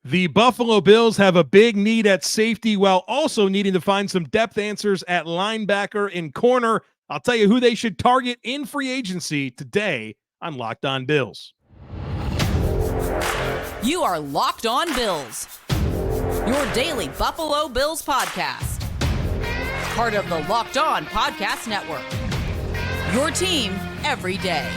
The Buffalo Bills have a big need at safety while also needing to find some depth answers at linebacker and corner. I'll tell you who they should target in free agency today on Locked On Bills. You are Locked On Bills, your daily Buffalo Bills podcast. Part of the Locked On Podcast Network, your team every day.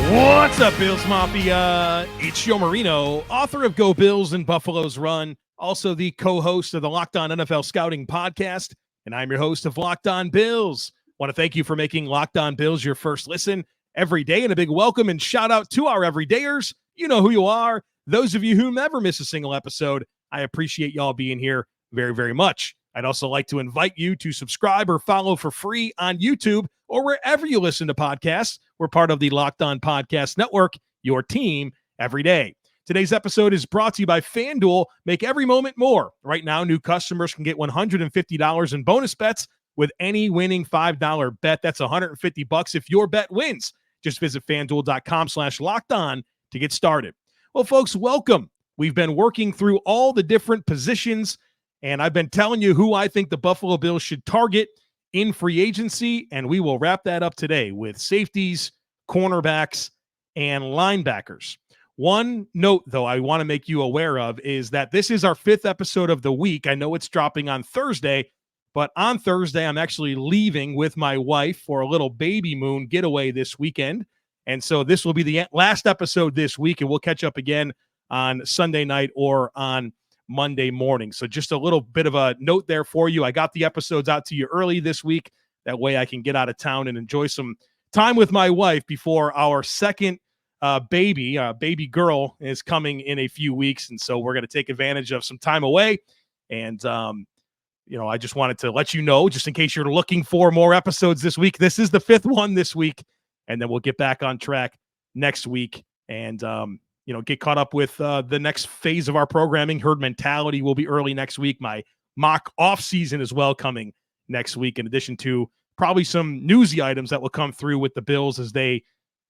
What's up, Bills Mafia? It's Joe Marino, author of Go Bills and Buffalo's Run, also the co-host of the Locked On NFL Scouting Podcast, and I'm your host of Locked On Bills. Want to thank you for making Locked On Bills your first listen every day, and a big welcome and shout out to our everydayers. You know who you are. Those of you who never miss a single episode, I appreciate y'all being here very, very much. I'd also like to invite you to subscribe or follow for free on YouTube or wherever you listen to podcasts. We're part of the Locked On Podcast Network, your team every day. Today's episode is brought to you by FanDuel. Make every moment more. Right now, new customers can get $150 in bonus bets with any winning $5 bet. That's $150 if your bet wins. Just visit FanDuel.com/lockedon to get started. Well, folks, welcome. We've been working through all the different positions, and I've been telling you who I think the Buffalo Bills should target in free agency, and we will wrap that up today with safeties, cornerbacks, and linebackers. One note, though, I want to make you aware of is that this is our 5th episode of the week. I know it's dropping on Thursday, but on Thursday, I'm actually leaving with my wife for a little baby moon getaway this weekend, and so this will be the last episode this week, and we'll catch up again on Sunday night or on Monday morning. So just a little bit of a note there for you. I got the episodes out to you early this week. That way I can get out of town and enjoy some time with my wife before our second baby girl is coming in a few weeks. And so we're going to take advantage of some time away. And, I just wanted to let you know, just in case you're looking for more episodes this week, this is the 5th one this week. And then we'll get back on track next week. And, get caught up with the next phase of our programming. Herd Mentality will be early next week. My mock offseason as well coming next week, in addition to probably some newsy items that will come through with the Bills as they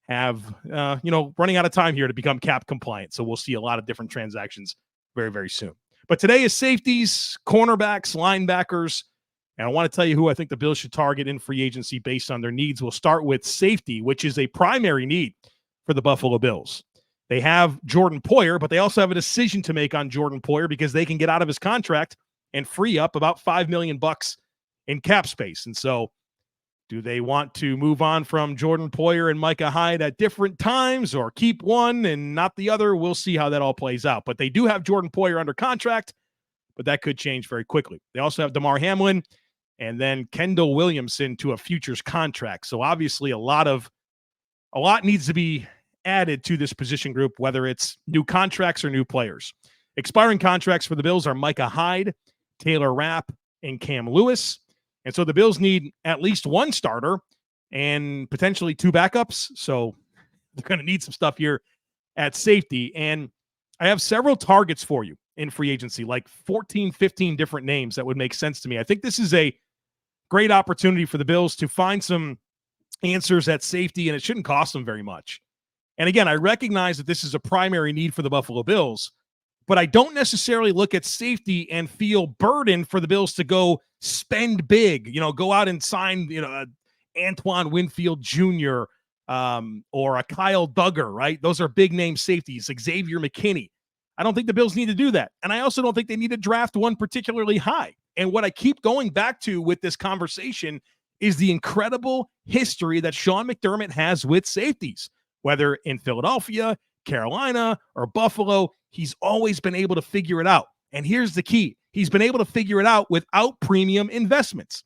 have, running out of time here to become cap compliant. So we'll see a lot of different transactions very, very soon. But today is safeties, cornerbacks, linebackers, and I want to tell you who I think the Bills should target in free agency based on their needs. We'll start with safety, which is a primary need for the Buffalo Bills. They have Jordan Poyer, but they also have a decision to make on Jordan Poyer because they can get out of his contract and free up about $5 million in cap space. And so do they want to move on from Jordan Poyer and Micah Hyde at different times or keep one and not the other? We'll see how that all plays out. But they do have Jordan Poyer under contract, but that could change very quickly. They also have Damar Hamlin and then Kendall Williamson to a futures contract. So obviously a lot needs to be added to this position group, whether it's new contracts or new players. Expiring contracts for the Bills are Micah Hyde, Taylor Rapp, and Cam Lewis. And so the Bills need at least one starter and potentially 2 backups. So they're going to need some stuff here at safety. And I have several targets for you in free agency, like 14, 15 different names that would make sense to me. I think this is a great opportunity for the Bills to find some answers at safety, and it shouldn't cost them very much. And again, I recognize that this is a primary need for the Buffalo Bills, but I don't necessarily look at safety and feel burdened for the Bills to go spend big, go out and sign, Antoine Winfield Jr. Or a Kyle Duggar, right? Those are big name safeties, like Xavier McKinney. I don't think the Bills need to do that. And I also don't think they need to draft one particularly high. And what I keep going back to with this conversation is the incredible history that Sean McDermott has with safeties. Whether in Philadelphia, Carolina, or Buffalo, he's always been able to figure it out. And here's the key. He's been able to figure it out without premium investments.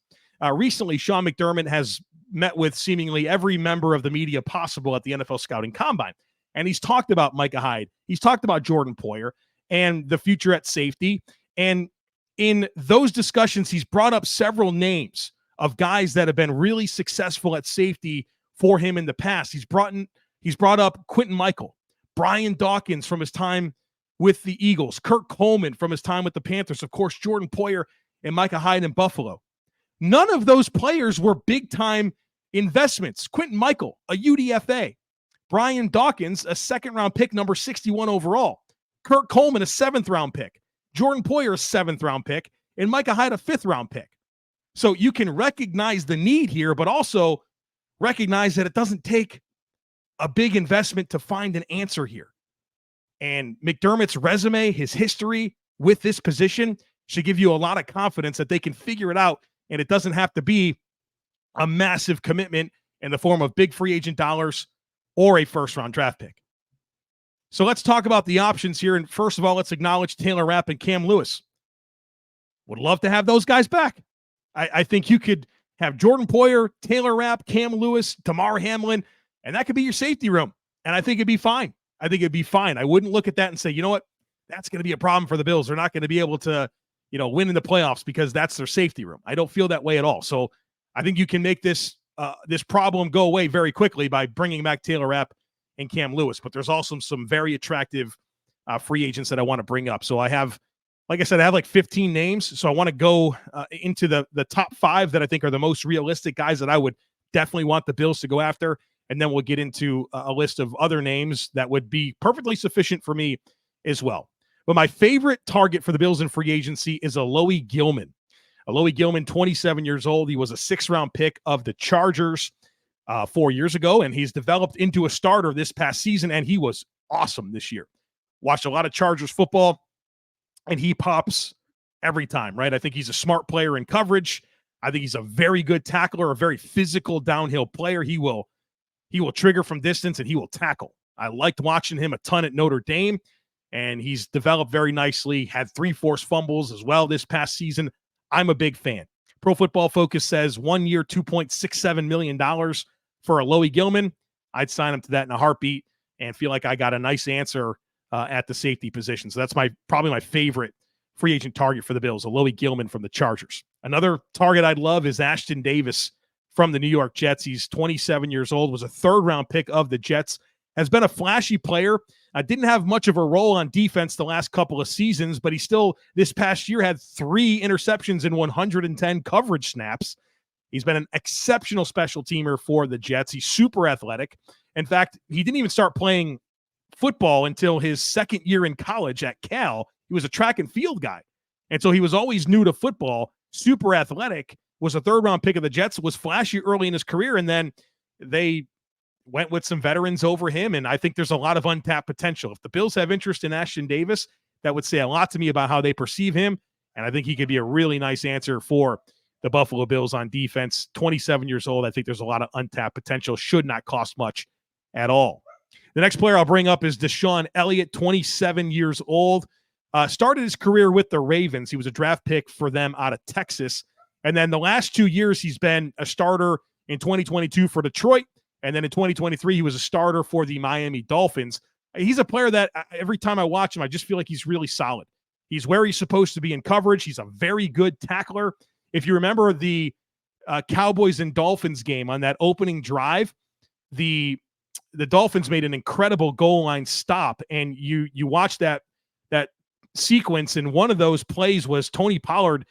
Recently, Sean McDermott has met with seemingly every member of the media possible at the NFL Scouting Combine. And he's talked about Micah Hyde. He's talked about Jordan Poyer and the future at safety. And in those discussions, he's brought up several names of guys that have been really successful at safety for him in the past. He's brought up Quentin Michael, Brian Dawkins from his time with the Eagles, Kurt Coleman from his time with the Panthers, of course, Jordan Poyer and Micah Hyde in Buffalo. None of those players were big-time Investments, Quentin Michael, a UDFA. Brian Dawkins, a second-round pick, number 61 overall. Kurt Coleman, a seventh-round pick. Jordan Poyer, a seventh-round pick. And Micah Hyde, a fifth-round pick. So you can recognize the need here, but also recognize that it doesn't take a big investment to find an answer here. And McDermott's resume, his history with this position should give you a lot of confidence that they can figure it out, and it doesn't have to be a massive commitment in the form of big free agent dollars or a first-round draft pick. So let's talk about the options here. And first of all, let's acknowledge Taylor Rapp and Cam Lewis. Would love to have those guys back. I think you could have Jordan Poyer, Taylor Rapp, Cam Lewis, Damar Hamlin, and that could be your safety room. And I think it'd be fine. I wouldn't look at that and say, you know what, that's going to be a problem for the Bills. They're not going to be able to, win in the playoffs because that's their safety room. I don't feel that way at all. So I think you can make this problem go away very quickly by bringing back Taylor Rapp and Cam Lewis. But there's also some very attractive free agents that I want to bring up. So I have, like I said, I have like 15 names. So I want to go into the top 5 that I think are the most realistic guys that I would definitely want the Bills to go after. And then we'll get into a list of other names that would be perfectly sufficient for me as well. But my favorite target for the Bills in free agency is Alohi Gilman. Alohi Gilman, 27 years old. He was a 6th-round pick of the Chargers 4 years ago, and he's developed into a starter this past season, and he was awesome this year. Watched a lot of Chargers football, and he pops every time, right? I think he's a smart player in coverage. I think he's a very good tackler, a very physical downhill player. He will trigger from distance, and he will tackle. I liked watching him a ton at Notre Dame, and he's developed very nicely, had 3 forced fumbles as well this past season. I'm a big fan. Pro Football Focus says 1 year, $2.67 million for Alohi Gilman. I'd sign him to that in a heartbeat and feel like I got a nice answer at the safety position. So that's probably my favorite free agent target for the Bills, Alohi Gilman from the Chargers. Another target I'd love is Ashtyn Davis from the New York Jets. He's 27 years old, was a 3rd-round pick of the Jets, has been a flashy player. Didn't have much of a role on defense the last couple of seasons, but he still, this past year, had 3 interceptions in 110 coverage snaps. He's been an exceptional special teamer for the Jets. He's super athletic. In fact, he didn't even start playing football until his 2nd year in college at Cal. He was a track and field guy. And so he was always new to football, super athletic, was a 3rd-round pick of the Jets, was flashy early in his career, and then they went with some veterans over him, and I think there's a lot of untapped potential. If the Bills have interest in Ashtyn Davis, that would say a lot to me about how they perceive him, and I think he could be a really nice answer for the Buffalo Bills on defense. 27 years old, I think there's a lot of untapped potential, should not cost much at all. The next player I'll bring up is Deshone Elliott, 27 years old. Started his career with the Ravens. He was a draft pick for them out of Texas, and then the last 2 years he's been a starter in 2022 for Detroit. And then in 2023, he was a starter for the Miami Dolphins. He's a player that every time I watch him, I just feel like he's really solid. He's where he's supposed to be in coverage. He's a very good tackler. If you remember the Cowboys and Dolphins game on that opening drive, the Dolphins made an incredible goal line stop. And you watch that sequence, and one of those plays was Tony Pollard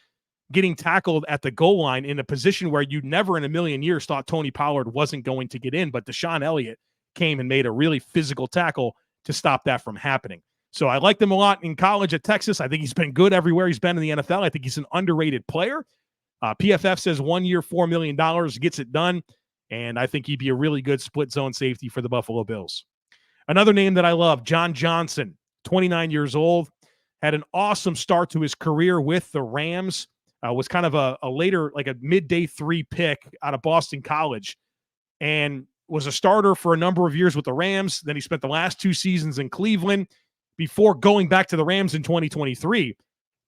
getting tackled at the goal line in a position where you never in a million years thought Tony Pollard wasn't going to get in, but Deshone Elliott came and made a really physical tackle to stop that from happening. So I liked him a lot in college at Texas. I think he's been good everywhere he's been in the NFL. I think he's an underrated player. PFF says 1 year, $4 million, gets it done, and I think he'd be a really good split zone safety for the Buffalo Bills. Another name that I love, John Johnson, 29 years old, had an awesome start to his career with the Rams. Was kind of a later, like a midday 3 pick out of Boston College, and was a starter for a number of years with the Rams. Then he spent the last 2 seasons in Cleveland before going back to the Rams in 2023.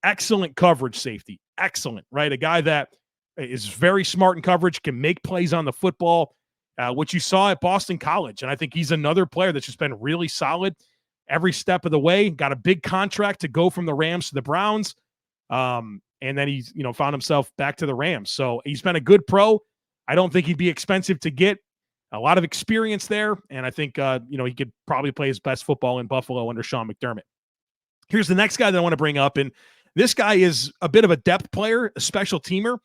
Excellent coverage safety. Excellent, right? A guy that is very smart in coverage, can make plays on the football, which you saw at Boston College. And I think he's another player that's just been really solid every step of the way. Got a big contract to go from the Rams to the Browns. And then he's, found himself back to the Rams. So he's been a good pro. I don't think he'd be expensive to get. A lot of experience there. And I think, he could probably play his best football in Buffalo under Sean McDermott. Here's the next guy that I want to bring up. And this guy is a bit of a depth player, a special teamer.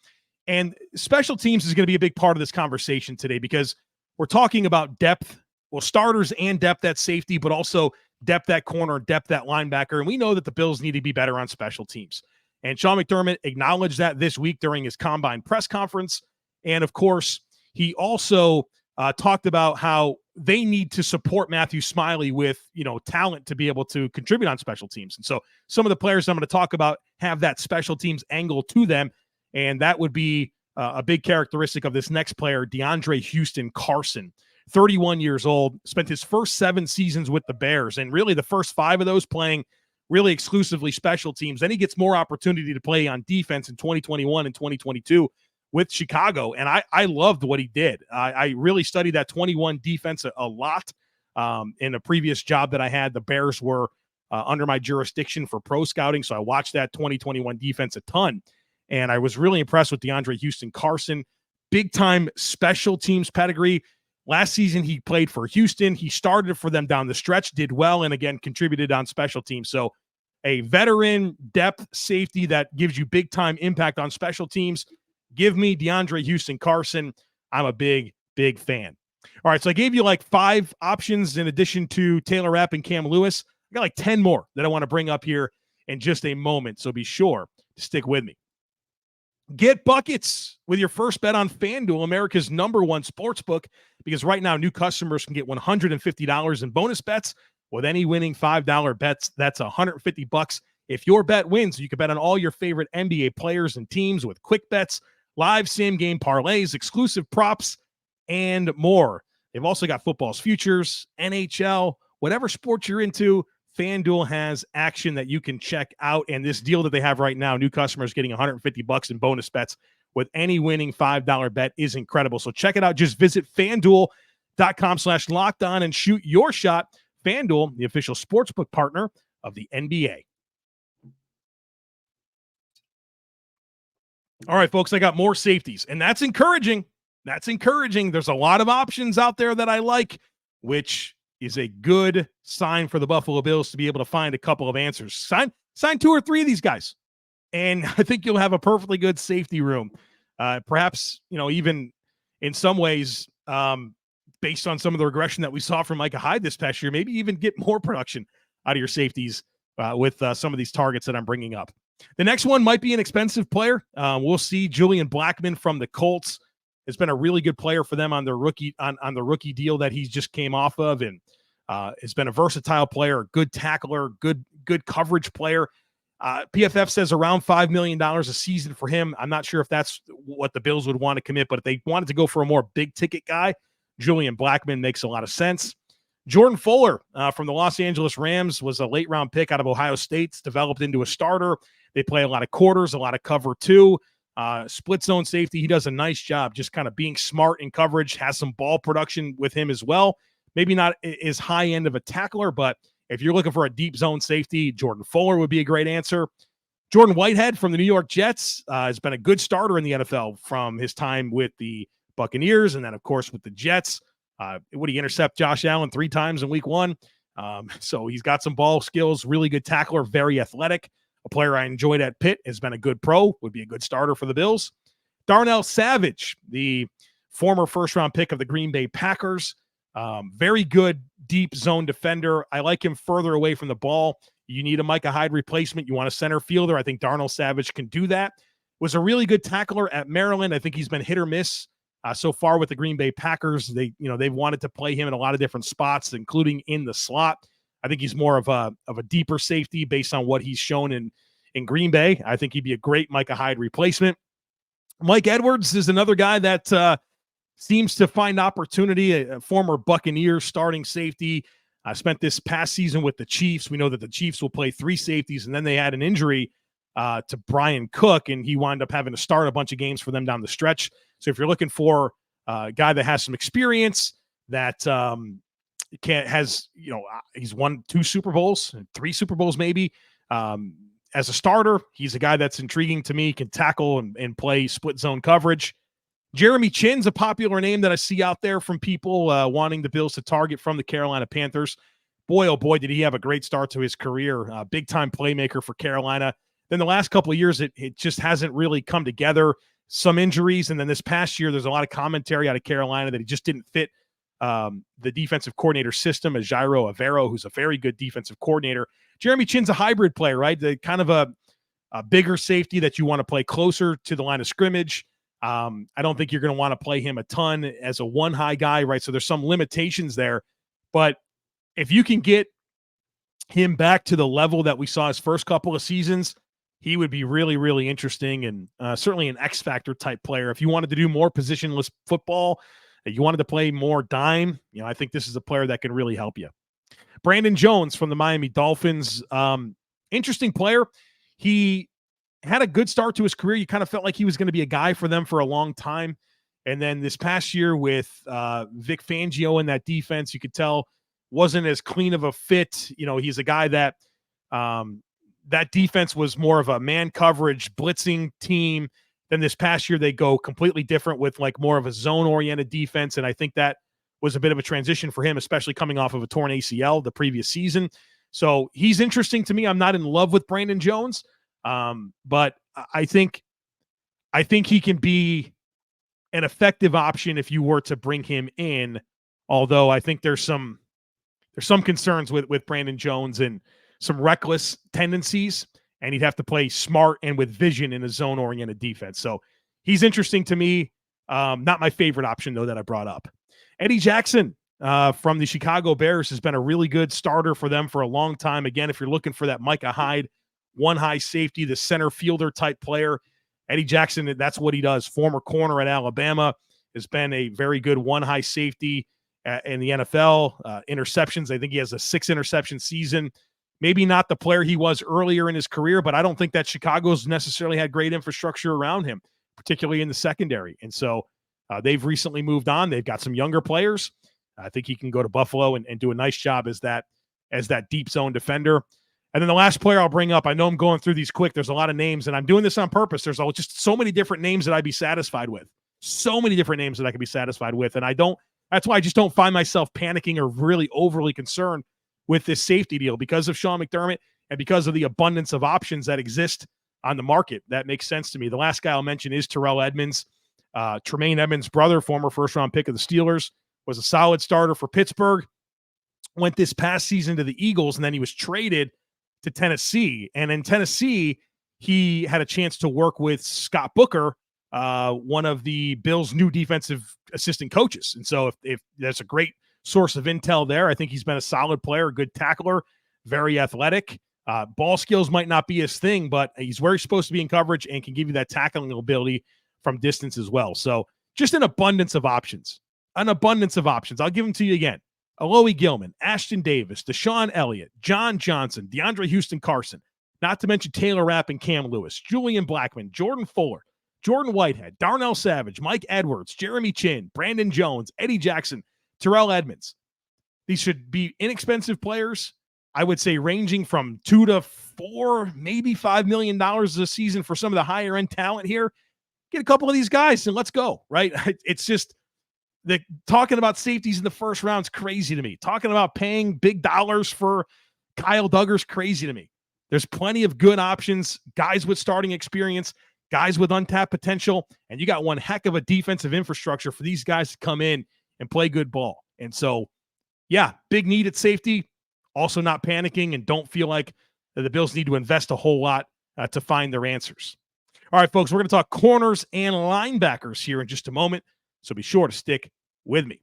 And special teams is going to be a big part of this conversation today because we're talking about depth, well, starters and depth at safety, but also depth at corner, depth at linebacker. And we know that the Bills need to be better on special teams. And Sean McDermott acknowledged that this week during his combine press conference. And of course, he also talked about how they need to support Matthew Smiley with, talent to be able to contribute on special teams. And so some of the players I'm going to talk about have that special teams angle to them. And that would be a big characteristic of this next player, DeAndre Houston Carson, 31 years old, spent his first 7 seasons with the Bears, and really the first 5 of those playing really exclusively special teams. Then he gets more opportunity to play on defense in 2021 and 2022 with Chicago, and I loved what he did. I really studied that 21 defense a lot. In a previous job that I had, the Bears were under my jurisdiction for pro scouting, so I watched that 2021 defense a ton. And I was really impressed with DeAndre Houston Carson, big-time special teams pedigree. Last season, he played for Houston. He started for them down the stretch, did well, and again, contributed on special teams. So a veteran depth safety that gives you big-time impact on special teams. Give me DeAndre Houston Carson. I'm a big, big fan. All right, so I gave you like 5 options in addition to Taylor Rapp and Cam Lewis. I got like 10 more that I want to bring up here in just a moment, so be sure to stick with me. Get buckets with your first bet on FanDuel, America's #1 sportsbook, because right now new customers can get $150 in bonus bets with any winning $5 bets. That's $150. If your bet wins, you can bet on all your favorite NBA players and teams with quick bets, live same-game parlays, exclusive props, and more. They've also got football's futures, NHL, whatever sport you're into. FanDuel has action that you can check out, and this deal that they have right now, new customers getting $150 in bonus bets with any winning $5 bet is incredible. So check it out. Just visit FanDuel.com/lockedon and shoot your shot. FanDuel, the official sportsbook partner of the NBA. All right, folks, I got more safeties, and that's encouraging. That's encouraging. There's a lot of options out there that I like, which is a good sign for the Buffalo Bills to be able to find a couple of answers. Sign 2 or 3 of these guys, and I think you'll have a perfectly good safety room. Perhaps, even in some ways, based on some of the regression that we saw from Micah Hyde this past year, maybe even get more production out of your safeties with some of these targets that I'm bringing up. The next one might be an expensive player. We'll see. Julian Blackmon from the Colts has been a really good player for them on their rookie on the rookie deal that he just came off of, and has been a versatile player, a good tackler, good coverage player. PFF says around $5 million a season for him. I'm not sure if that's what the Bills would want to commit, but if they wanted to go for a more big ticket guy, Julian Blackmon makes a lot of sense. Jordan Fuller from the Los Angeles Rams was a late round pick out of Ohio State, developed into a starter. They play a lot of quarters, a lot of cover too. Split zone safety. He does a nice job just kind of being smart in coverage, has some ball production with him as well. Maybe not as high end of a tackler, but if you're looking for a deep zone safety, Jordan Fuller would be a great answer. Jordan Whitehead from the New York Jets has been a good starter in the NFL from his time with the Buccaneers, and then, of course, with the Jets. Would he intercept Josh Allen 3 times in week 1? So he's got some ball skills, really good tackler, very athletic. A player I enjoyed at Pitt, has been a good pro, would be a good starter for the Bills. Darnell Savage, the former first-round pick of the Green Bay Packers. Very good deep zone defender. I like him further away from the ball. You need a Micah Hyde replacement. You want a center fielder. I think Darnell Savage can do that. Was a really good tackler at Maryland. I think he's been hit or miss so far with the Green Bay Packers. They've wanted to play him in a lot of different spots, including in the slot. I think he's more of a deeper safety based on what he's shown in Green Bay. I think he'd be a great Micah Hyde replacement. Mike Edwards is another guy that seems to find opportunity, a former Buccaneers starting safety. Spent this past season with the Chiefs. We know that the Chiefs will play 3 safeties, and then they had an injury to Brian Cook, and he wound up having to start a bunch of games for them down the stretch. So if you're looking for a guy that has some experience, that he's won 2 Super Bowls, 3 Super Bowls maybe. As a starter, he's a guy that's intriguing to me, can tackle and play split zone coverage. Jeremy Chinn's a popular name that I see out there from people wanting the Bills to target from the Carolina Panthers. Boy, oh boy, did he have a great start to his career. Big-time playmaker for Carolina. Then the last couple of years, it just hasn't really come together. some injuries. And then this past year, there's a lot of commentary out of Carolina that he just didn't fit the defensive coordinator system as Jairo Avero, who's a very good defensive coordinator. Jeremy Chinn's a hybrid player, right? The kind of a bigger safety that you want to play closer to the line of scrimmage. I don't think you're going to want to play him a ton as a one high guy, right? So there's some limitations there. But if you can get him back to the level that we saw his first couple of seasons, he would be really, really interesting and certainly an X factor type player. If you wanted to do more positionless football, you wanted to play more dime, I think this is a player that can really help you. Brandon Jones from the Miami Dolphins, interesting player. He had a good start to his career. You kind of felt like he was going to be a guy for them for a long time. And then this past year with Vic Fangio in that defense, you could tell wasn't as clean of a fit. He's a guy that that defense was more of a man coverage blitzing team. Then this past year, they go completely different with like more of a zone-oriented defense, and I think that was a bit of a transition for him, especially coming off of a torn ACL the previous season. So he's interesting to me. I'm not in love with Brandon Jones, but I think he can be an effective option if you were to bring him in, although I think there's some concerns with Brandon Jones and some reckless tendencies, and he'd have to play smart and with vision in a zone-oriented defense. So he's interesting to me. Not my favorite option, though, that I brought up. Eddie Jackson from the Chicago Bears has been a really good starter for them for a long time. Again, if you're looking for that Micah Hyde, one high safety, the center fielder type player, Eddie Jackson, that's what he does. Former corner at Alabama, has been a very good one high safety in the NFL. Interceptions, I think he has a 6 interception season. Maybe not the player he was earlier in his career, but I don't think that Chicago's necessarily had great infrastructure around him, particularly in the secondary. And so they've recently moved on. They've got some younger players. I think he can go to Buffalo and do a nice job as that deep zone defender. And then the last player I'll bring up, I know I'm going through these quick. There's a lot of names, and I'm doing this on purpose. There's just so many different names that I'd be satisfied with. So many different names that I could be satisfied with. And that's why I just don't find myself panicking or really overly concerned with this safety deal because of Sean McDermott and because of the abundance of options that exist on the market. That makes sense to me. The last guy I'll mention is Terrell Edmunds. Tremaine Edmunds' brother, former first-round pick of the Steelers, was a solid starter for Pittsburgh, went this past season to the Eagles, and then he was traded to Tennessee. And in Tennessee, he had a chance to work with Scott Booker, one of the Bills' new defensive assistant coaches. And so if that's a great source of intel there, I think he's been a solid player, a good tackler, very athletic. Ball skills might not be his thing, but he's where he's supposed to be in coverage and can give you that tackling ability from distance as well. So just an abundance of options. I'll give them to you again. Alohi Gilman, Ashtyn Davis, Deshone Elliott, John Johnson, DeAndre Houston Carson, not to mention Taylor Rapp and Cam Lewis, Julian Blackmon, Jordan Fuller, Jordan Whitehead, Darnell Savage, Mike Edwards, Jeremy Chinn, Brandon Jones, Eddie Jackson, Terrell Edmunds. These should be inexpensive players. I would say ranging from $2 to $4, maybe $5 million a season for some of the higher end talent here. Get a couple of these guys and let's go, right? It's just talking about safeties in the first round is crazy to me. Talking about paying big dollars for Kyle Duggar's crazy to me. There's plenty of good options, guys with starting experience, guys with untapped potential, and you got one heck of a defensive infrastructure for these guys to come in and play good ball. And so, yeah, big need at safety. Also not panicking and don't feel like the Bills need to invest a whole lot to find their answers. All right, folks, we're going to talk corners and linebackers here in just a moment, so be sure to stick with me.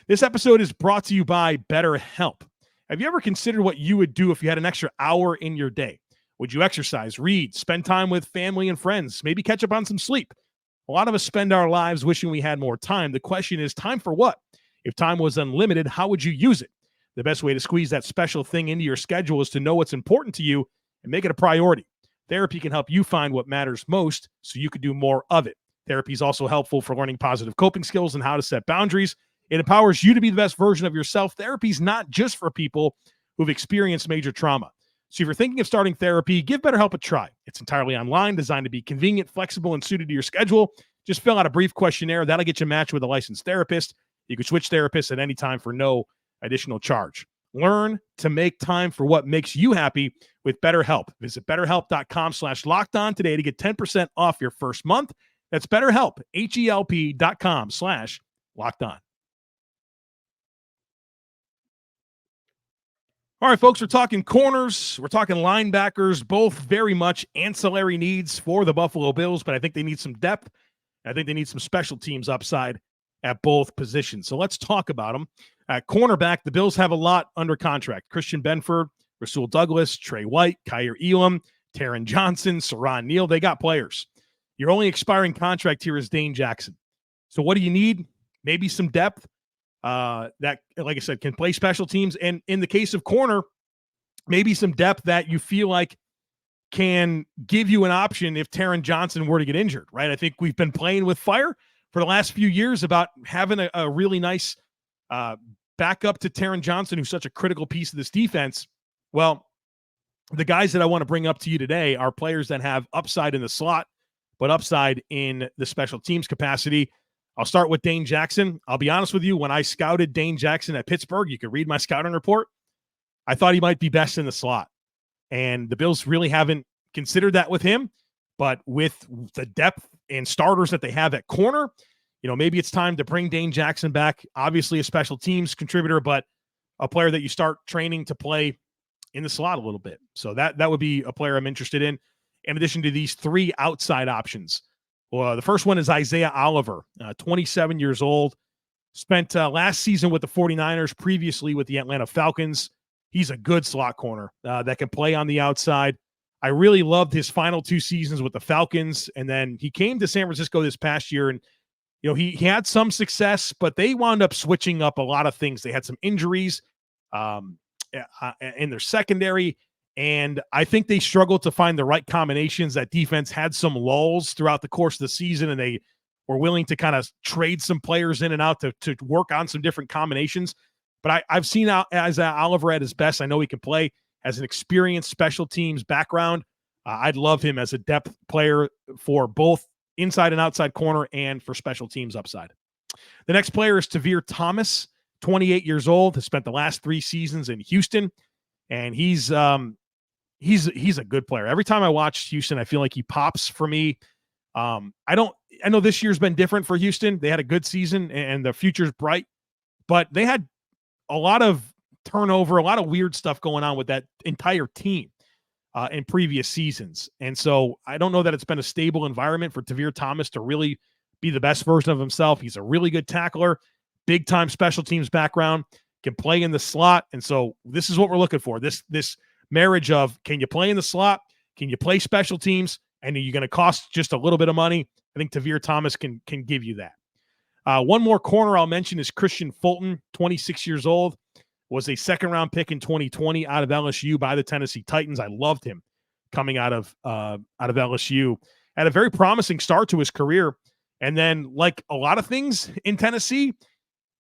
This episode is brought to you by BetterHelp. Have you ever considered what you would do if you had an extra hour in your day? Would you exercise, read, spend time with family and friends, maybe catch up on some sleep? A lot of us spend our lives wishing we had more time. The question is, time for what? If time was unlimited, how would you use it? The best way to squeeze that special thing into your schedule is to know what's important to you and make it a priority. Therapy can help you find what matters most so you can do more of it. Therapy is also helpful for learning positive coping skills and how to set boundaries. It empowers you to be the best version of yourself. Therapy is not just for people who've experienced major trauma. So if you're thinking of starting therapy, give BetterHelp a try. It's entirely online, designed to be convenient, flexible, and suited to your schedule. Just fill out a brief questionnaire. That'll get you matched with a licensed therapist. You can switch therapists at any time for no additional charge. Learn to make time for what makes you happy with BetterHelp. Visit BetterHelp.com/lockedon today to get 10% off your first month. That's BetterHelp, HELP.com/lockedon. All right, folks, we're talking corners. We're talking linebackers, both very much ancillary needs for the Buffalo Bills, but I think they need some depth. I think they need some special teams upside at both positions. So let's talk about them. At cornerback, the Bills have a lot under contract. Christian Benford, Rasul Douglas, Trey White, Kaiir Elam, Taron Johnson, Saran Neal. They got players. Your only expiring contract here is Dane Jackson. So what do you need? Maybe some depth. That, like I said, can play special teams. And in the case of corner, maybe some depth that you feel like can give you an option if Taron Johnson were to get injured, right? I think we've been playing with fire for the last few years about having a really nice backup to Taron Johnson, who's such a critical piece of this defense. Well, the guys that I want to bring up to you today are players that have upside in the slot, but upside in the special teams capacity. I'll start with Dane Jackson. I'll be honest with you, when I scouted Dane Jackson at Pittsburgh, you could read my scouting report, I thought he might be best in the slot. And the Bills really haven't considered that with him. But with the depth and starters that they have at corner, maybe it's time to bring Dane Jackson back. Obviously a special teams contributor, but a player that you start training to play in the slot a little bit. So that would be a player I'm interested in addition to these three outside options. Well, the first one is Isaiah Oliver, 27 years old, spent last season with the 49ers, previously with the Atlanta Falcons. He's a good slot corner that can play on the outside. I really loved his final two seasons with the Falcons, and then he came to San Francisco this past year, and he had some success, but they wound up switching up a lot of things. They had some injuries in their secondary, and I think they struggled to find the right combinations. That defense had some lulls throughout the course of the season, and they were willing to kind of trade some players in and out to work on some different combinations. But I've seen Isaiah Oliver at his best. I know he can play, as an experienced special teams background. I'd love him as a depth player for both inside and outside corner and for special teams upside. The next player is Tavierre Thomas, 28 years old, has spent the last 3 seasons in Houston, and he's a good player. Every time I watch Houston, I feel like he pops for me. I know this year's been different for Houston. They had a good season and the future's bright, but they had a lot of turnover, a lot of weird stuff going on with that entire team in previous seasons. And so I don't know that it's been a stable environment for Tavierre Thomas to really be the best version of himself. He's a really good tackler, big time special teams background, can play in the slot. And so this is what we're looking for. This marriage of, can you play in the slot? Can you play special teams? And are you going to cost just a little bit of money? I think Tavierre Thomas can give you that. One more corner I'll mention is Kristian Fulton, 26 years old, was a second-round pick in 2020 out of LSU by the Tennessee Titans. I loved him coming out of LSU. Had a very promising start to his career, and then, like a lot of things in Tennessee,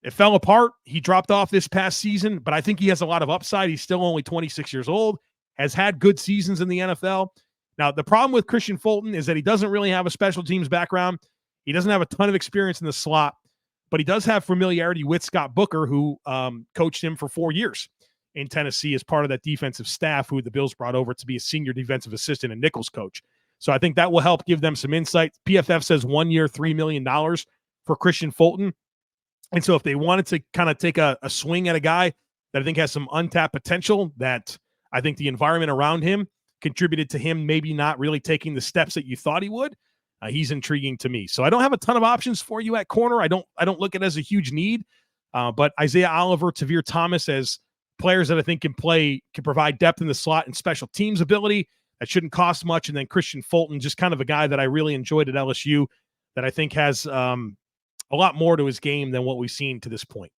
it fell apart. He dropped off this past season, but I think he has a lot of upside. He's still only 26 years old, has had good seasons in the NFL. Now, the problem with Kristian Fulton is that he doesn't really have a special teams background. He doesn't have a ton of experience in the slot, but he does have familiarity with Scott Booker, who coached him for 4 years in Tennessee as part of that defensive staff, who the Bills brought over to be a senior defensive assistant and Nichols coach. So I think that will help give them some insight. PFF says 1 year, $3 million for Kristian Fulton. And so if they wanted to kind of take a swing at a guy that I think has some untapped potential, that I think the environment around him contributed to him maybe not really taking the steps that you thought he would, he's intriguing to me. So I don't have a ton of options for you at corner. I don't look at it as a huge need, but Isaiah Oliver, Tavierre Thomas as players that I think can provide depth in the slot and special teams ability. That shouldn't cost much. And then Kristian Fulton, just kind of a guy that I really enjoyed at LSU that I think has a lot more to his game than what we've seen to this point.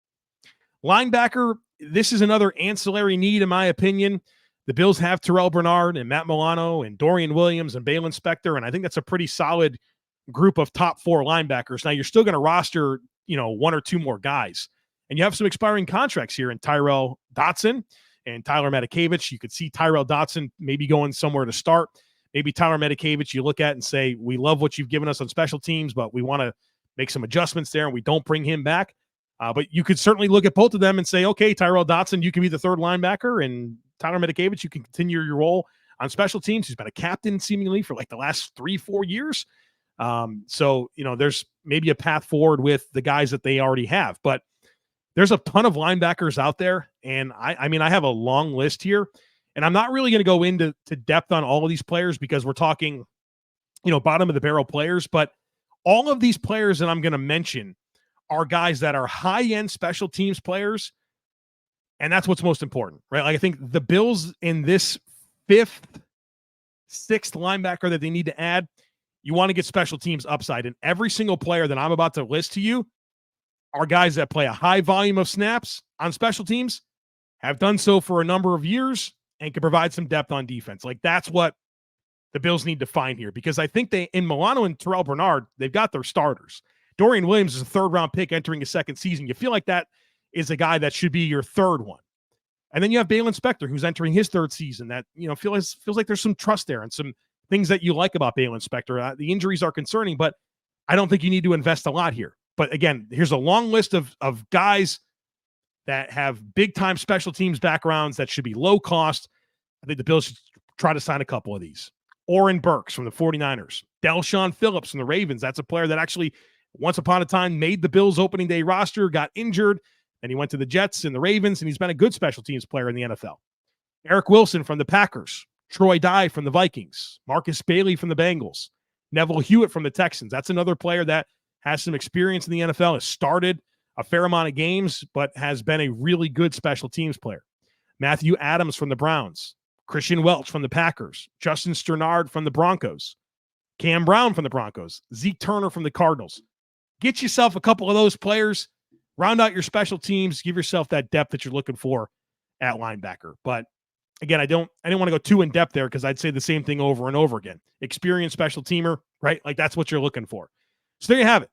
Linebacker, this is another ancillary need in my opinion. The Bills have Terrell Bernard and Matt Milano and Dorian Williams and Balen Spector, and I think that's a pretty solid group of top 4 linebackers. Now, you're still going to roster, 1 or 2 more guys, and you have some expiring contracts here in Tyrel Dodson and Tyler Matakevich. You could see Tyrel Dodson maybe going somewhere to start. Maybe Tyler Matakevich you look at and say, we love what you've given us on special teams, but we want to make some adjustments there, and we don't bring him back. But you could certainly look at both of them and say, okay, Tyrel Dodson, you can be the third linebacker, and Tyler Matakevich, you can continue your role on special teams. He's been a captain seemingly for like the last 3-4 years. So, there's maybe a path forward with the guys that they already have, but there's a ton of linebackers out there. And I mean, I have a long list here, and I'm not really going to go into depth on all of these players because we're talking, bottom of the barrel players, but all of these players that I'm going to mention are guys that are high-end special teams players. And that's what's most important, right? Like, I think the Bills in this 5th, 6th linebacker that they need to add, you want to get special teams upside. And every single player that I'm about to list to you are guys that play a high volume of snaps on special teams, have done so for a number of years, and can provide some depth on defense. Like, that's what the Bills need to find here, because I think in Milano and Terrell Bernard, they've got their starters. Dorian Williams is a 3rd-round pick entering his 2nd season. You feel like that is a guy that should be your 3rd one. And then you have Baylon Spector, who's entering his 3rd season. That, feels like there's some trust there and some things that you like about Baylon Spector. The injuries are concerning, but I don't think you need to invest a lot here. But again, here's a long list of guys that have big-time special teams backgrounds that should be low cost. I think the Bills should try to sign a couple of these. Oren Burks from the 49ers. Delshon Phillips from the Ravens. That's a player that actually, once upon a time, made the Bills opening day roster, got injured, and he went to the Jets and the Ravens, and he's been a good special teams player in the NFL. Eric Wilson from the Packers. Troy Dye from the Vikings. Marcus Bailey from the Bengals. Neville Hewitt from the Texans. That's another player that has some experience in the NFL, has started a fair amount of games, but has been a really good special teams player. Matthew Adams from the Browns. Christian Welch from the Packers. Justin Sternard from the Broncos. Cam Brown from the Broncos. Zeke Turner from the Cardinals. Get yourself a couple of those players. Round out your special teams. Give yourself that depth that you're looking for at linebacker. But again, I didn't want to go too in depth there because I'd say the same thing over and over again. Experienced special teamer, right? Like, that's what you're looking for. So there you have it.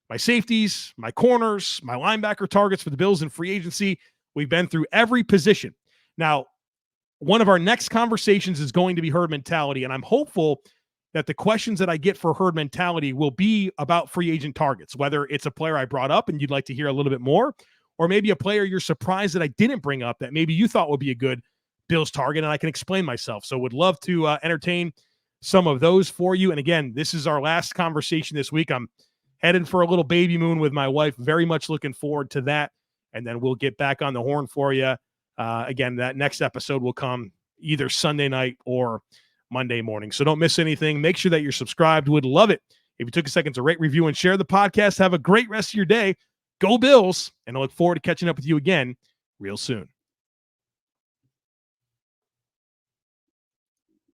My safeties, my corners, my linebacker targets for the Bills in free agency. We've been through every position. Now, one of our next conversations is going to be herd mentality, and I'm hopeful that the questions that I get for herd mentality will be about free agent targets, whether it's a player I brought up and you'd like to hear a little bit more, or maybe a player you're surprised that I didn't bring up that maybe you thought would be a good Bills target, and I can explain myself. So would love to entertain some of those for you. And again, this is our last conversation this week. I'm headed for a little baby moon with my wife. Very much looking forward to that. And then we'll get back on the horn for you. Again, that next episode will come either Sunday night or Monday morning. So don't miss anything. Make sure that you're subscribed. Would love it if you took a second to rate, review, and share the podcast. Have a great rest of your day. Go Bills. And I look forward to catching up with you again real soon.